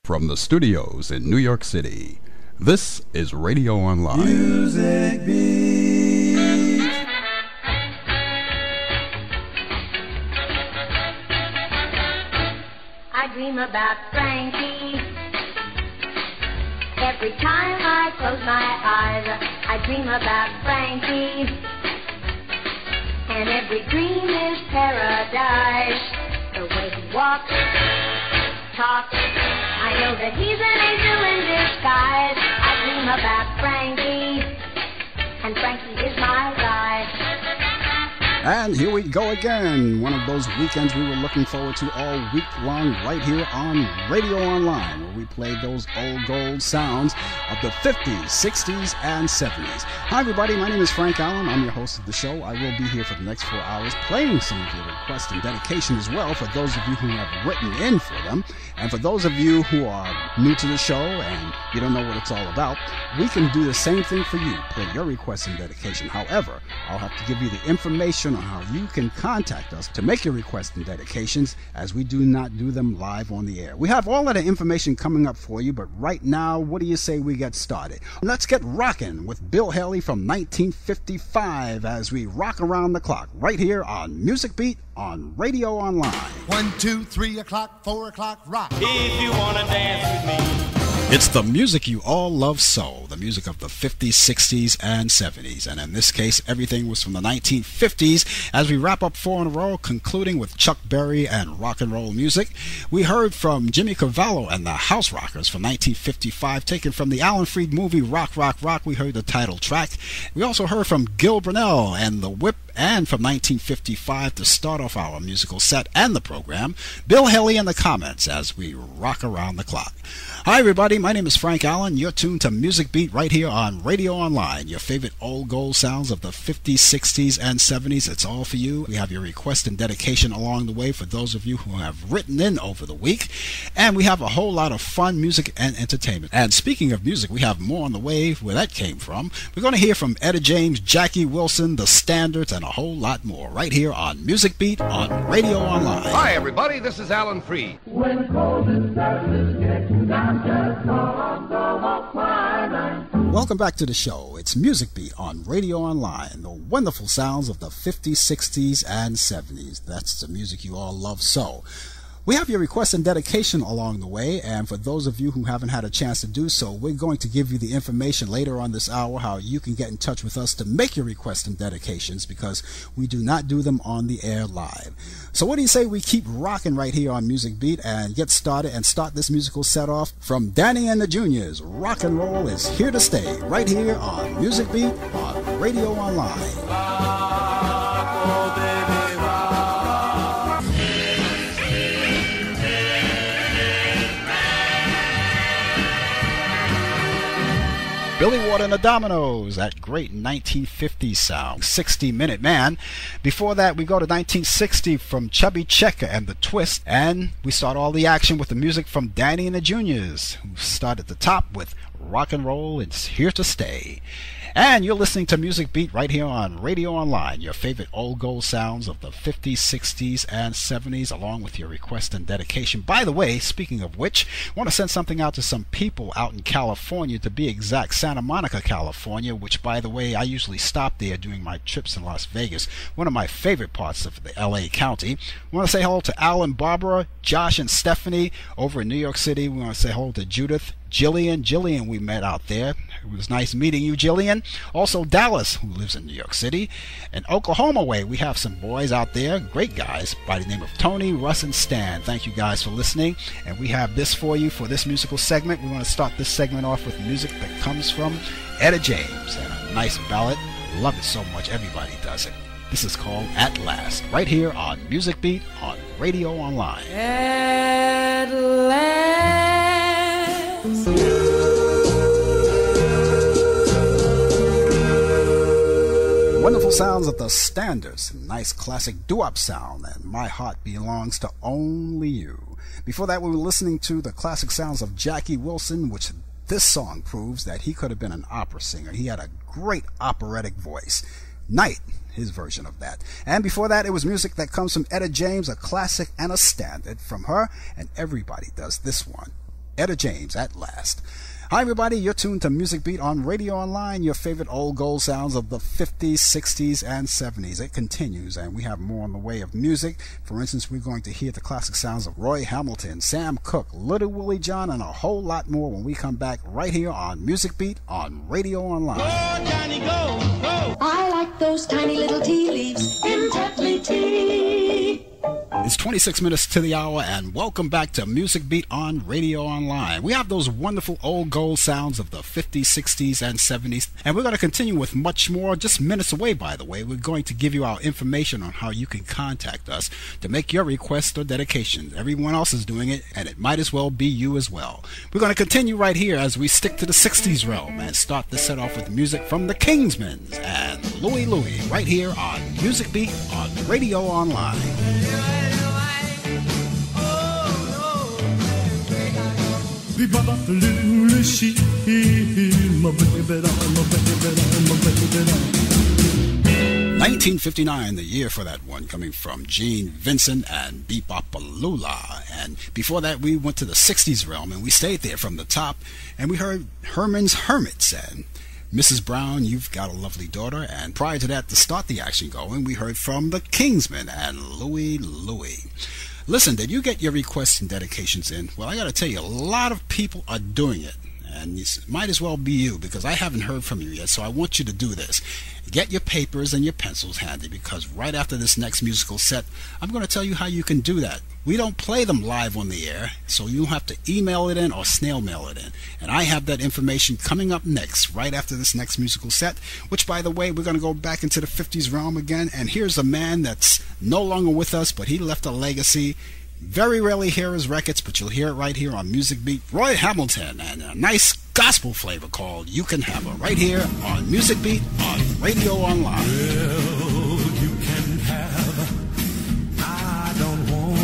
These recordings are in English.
From the studios in New York City, this is Radio Online. Music Beat. I dream about Frankie. Every time I close my eyes, I dream about Frankie. And every dream is paradise. The way he walks, talks, I know that he's an angel in disguise. I dream about Frankie, and Frankie is my guide. And here we go again. One of those weekends we were looking forward to all week long right here on Radio Online, where we played those old gold sounds of the 50s, 60s, and 70s. Hi everybody, my name is Frank Allan. I'm your host of the show. I will be here for the next 4 hours playing some of your requests and dedication as well for those of you who have written in for them. And for those of you who are new to the show and you don't know what it's all about, we can do the same thing for you, play your requests and dedication. However, I'll have to give you the information on how you can contact us to make your requests and dedications, as we do not do them live on the air. We have all of the information coming up for you, but right now, what do you say we get started? Let's get rocking with Bill Haley from 1955 as we rock around the clock right here on Music Beat on Radio Online. 1, 2, 3 o'clock, 4 o'clock, rock. If you wanna dance with me. It's the music you all love so, the music of the 50s, 60s, and 70s. And in this case, everything was from the 1950s as we wrap up 4 in a row, concluding with Chuck Berry and rock and roll music. We heard from Jimmy Cavallo and the House Rockers from 1955, taken from the Alan Freed movie Rock, Rock, Rock. We heard the title track. We also heard from Gil Brunel and the Whip, and from 1955 to start off our musical set and the program, Bill Haley and the Comments as we rock around the clock. Hi everybody, my name is Frank Allan. You're tuned to Music Beat right here on Radio Online, your favorite old gold sounds of the 50s, 60s, and 70s. It's all for you. We have your request and dedication along the way for those of you who have written in over the week. And we have a whole lot of fun music and entertainment. And speaking of music, we have more on the way where that came from. We're going to hear from Etta James, Jackie Wilson, The Standards, and a whole lot more right here on Music Beat on Radio Online. Hi everybody, this is Alan Freed. When cold and sadness gets down, just come on climbing. Welcome back to the show. It's Music Beat on Radio Online, the wonderful sounds of the 50s, 60s, and 70s. That's the music you all love so. We have your requests and dedication along the way, and for those of you who haven't had a chance to do so, we're going to give you the information later on this hour how you can get in touch with us to make your requests and dedications, because we do not do them on the air live. So what do you say we keep rocking right here on Music Beat and get started and start this musical set off from Danny and the Juniors. Rock and roll is here to stay right here on Music Beat on Radio Online. Billy Ward and the Dominoes, that great 1950s sound, 60-Minute Man. Before that, we go to 1960 from Chubby Checker and the Twist, and we start all the action with the music from Danny and the Juniors, who start at the top with Rock and Roll is Here to Stay. And you're listening to Music Beat right here on Radio Online, your favorite old gold sounds of the 50s, 60s, and 70s, along with your request and dedication. By the way, speaking of which, I want to send something out to some people out in California, to be exact, Santa Monica, California, which, by the way, I usually stop there during my trips in Las Vegas, one of my favorite parts of the LA County. We want to say hello to Al and Barbara, Josh and Stephanie over in New York City. We want to say hello to Judith, Jillian we met out there. It was nice meeting you, Jillian. Also Dallas, who lives in New York City. And Oklahoma way, we have some boys out there, great guys, by the name of Tony, Russ, and Stan. Thank you guys for listening. And we have this for you for this musical segment. We want to start this segment off with music that comes from Etta James, and a nice ballad. Love it so much, everybody does it. This is called At Last, right here on Music Beat on Radio Online. At last. Wonderful sounds of the Standards, nice classic doo-wop sound, and My Heart Belongs to Only You. Before that, we were listening to the classic sounds of Jackie Wilson, which this song proves that he could have been an opera singer. He had a great operatic voice. Night, his version of that. And before that, it was music that comes from Etta James, a classic and a standard from her, and everybody does this one. Etta James at last. Hi everybody, you're tuned to Music Beat on Radio Online, your favorite old gold sounds of the 50s, 60s, and 70s. It continues, and we have more in the way of music. For instance, we're going to hear the classic sounds of Roy Hamilton, Sam Cooke, Little Willie John, and a whole lot more when we come back right here on Music Beat on Radio Online. Go, Johnny, go, go! I like those tiny little tea leaves in Tetley tea. It's 26 minutes to the hour, and welcome back to Music Beat on Radio Online. We have those wonderful old gold sounds of the 50s, 60s, and 70s, and we're going to continue with much more just minutes away, by the way. We're going to give you our information on how you can contact us to make your requests or dedications. Everyone else is doing it, and it might as well be you as well. We're going to continue right here as we stick to the 60s realm and start the set off with music from the Kingsmans and Louie Louie right here on Music Beat on Radio Online. Viva la she, my baby, my baby. 1959, the year for that one, coming from Gene Vincent and Bebopalula. And before that, we went to the 60s realm, and we stayed there from the top, and we heard Herman's Hermits and Mrs. Brown, You've Got a Lovely Daughter. And prior to that, to start the action going, we heard from the Kingsmen and Louie Louie. Listen, did you get your requests and dedications in? Well, I got to tell you, a lot of people are doing it. And it might as well be you, because I haven't heard from you yet, so I want you to do this. Get your papers and your pencils handy, because right after this next musical set, I'm going to tell you how you can do that. We don't play them live on the air, so you'll have to email it in or snail mail it in. And I have that information coming up next, right after this next musical set, which, by the way, we're going to go back into the 50s realm again. And here's a man that's no longer with us, but he left a legacy. Very rarely hear his records, but you'll hear it right here on Music Beat. Roy Hamilton, and a nice gospel flavor called You Can Have Her, right here on Music Beat on Radio Online. Well, you can have her. I don't want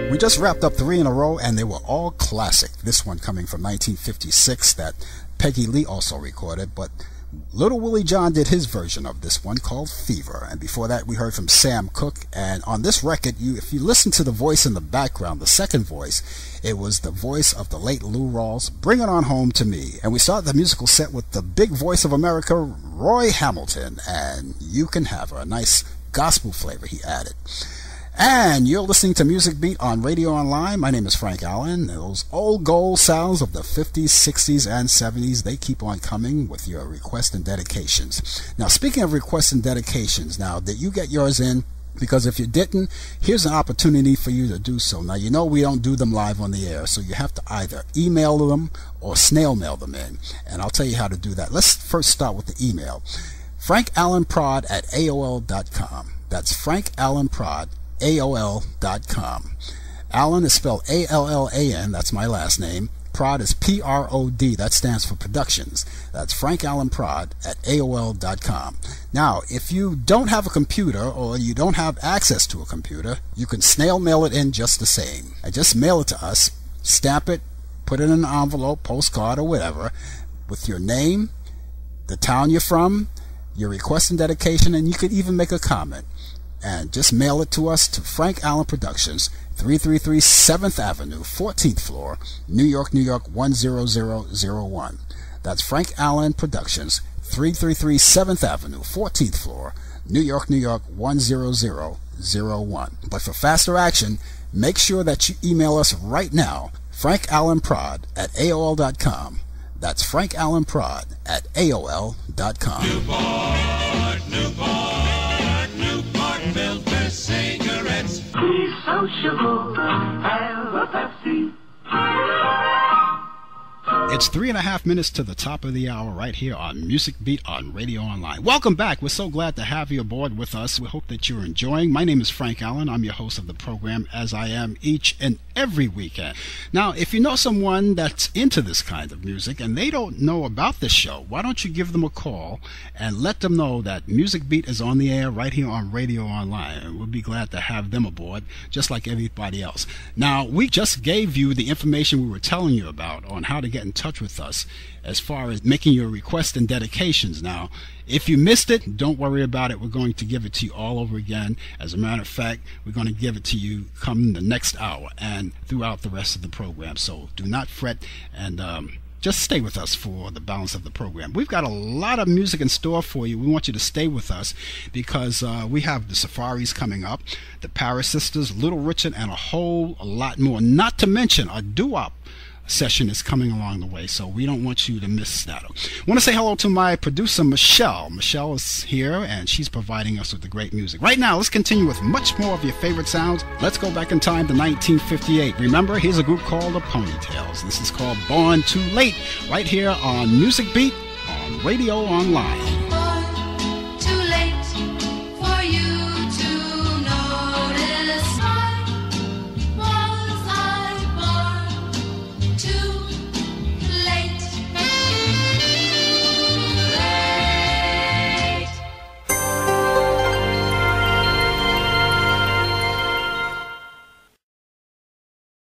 her. We just wrapped up 3 in a row, and they were all classic. This one coming from 1956 that Peggy Lee also recorded, but Little Willie John did his version of this one called Fever. And before that, we heard from Sam Cooke. And on this record, if you listen to the voice in the background, the second voice, it was the voice of the late Lou Rawls, Bring It On Home to Me. And we started the musical set with the big voice of America, Roy Hamilton, and You Can Have Her, a nice gospel flavor he added. And you're listening to Music Beat on Radio Online. My name is Frank Allan. Those old gold sounds of the 50s, 60s, and 70s, they keep on coming with your requests and dedications. Now, speaking of requests and dedications, now, did you get yours in? Because if you didn't, here's an opportunity for you to do so. Now, you know we don't do them live on the air, so you have to either email them or snail mail them in. And I'll tell you how to do that. Let's first start with the email. FrankAllanProd@AOL.com. That's FrankAllanProd@AOL.com. Allan is spelled A-L-L-A-N, that's my last name. Prod is P-R-O-D, that stands for Productions. That's FrankAllanProd@AOL.com. Now, if you don't have a computer or you don't have access to a computer, you can snail mail it in just the same. And just mail it to us, stamp it, put it in an envelope, postcard, or whatever, with your name, the town you're from, your request and dedication, and you could even make a comment. And just mail it to us to Frank Allan Productions, 333 7th Avenue, 14th floor, New York, New York, 10001. That's Frank Allan Productions, 333 7th Avenue, 14th floor, New York, New York, 10001. But for faster action, make sure that you email us right now, FrankAllanProd@AOL.com. That's FrankAllanProd@AOL.com. Newport filter cigarettes. Be sociable, have a Pepsi. It's 3.5 minutes to the top of the hour right here on Music Beat on Radio Online. Welcome back. We're so glad to have you aboard with us. We hope that you're enjoying. My name is Frank Allan. I'm your host of the program, as I am each and every weekend. Now, if you know someone that's into this kind of music and they don't know about this show, why don't you give them a call and let them know that Music Beat is on the air right here on Radio Online. And we'll be glad to have them aboard, just like everybody else. Now, we just gave you the information we were telling you about on how to get in touch touch with us as far as making your requests and dedications. Now, if you missed it, don't worry about it. We're going to give it to you all over again. As a matter of fact, we're going to give it to you come the next hour and throughout the rest of the program. So do not fret, and just stay with us for the balance of the program. We've got a lot of music in store for you. We want you to stay with us because we have the Safaris coming up, the Paris Sisters, Little Richard, and a whole lot more. Not to mention a doo-wop session is coming along the way, so we don't want you to miss that. I want to say hello to my producer, Michelle. Michelle is here, and she's providing us with the great music. Right now, let's continue with much more of your favorite sounds. Let's go back in time to 1958. Remember, here's a group called the Ponytails. This is called Born Too Late, right here on Music Beat on Radio Online.